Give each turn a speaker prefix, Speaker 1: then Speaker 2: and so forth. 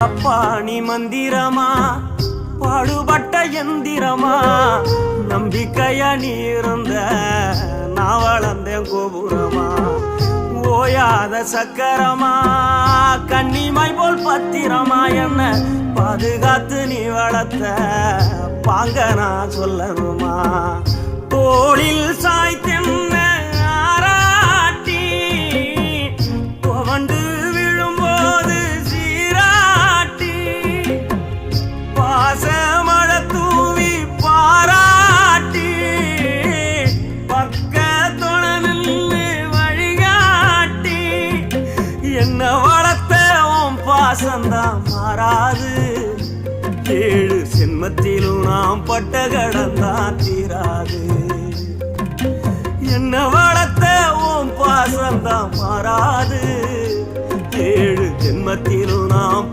Speaker 1: பாணி மந்திரமா பாடுபட்ட எந்திரமா நம்பிக்கையா நீ இருந்த நான் வளர்ந்தேன் கோபுரமா ஓயாத சக்கரமா கன்னிமாய் போல் பத்திரமா என்ன பாதுகாத்து நீ வளர்த்த பாங்க நான் சொல்லணுமா தோளில் சாய்த்தென்ன ஆராட்டி துவண்டு விழும்போது சீராட்டி பாசமழ தூவி பாராட்டி பக்கத்தொட நின்று வழிகாட்டி என்ன வளர்த்த உன் பாசந்தான் மாறாது ஏழு சென்மத்திலும் நாம் பட்ட கடந்தான் தீராது என்ன வளர்த்த உன் பாசந்தான் மாறாது ஏழு ஜென்மத்திலும் நாம்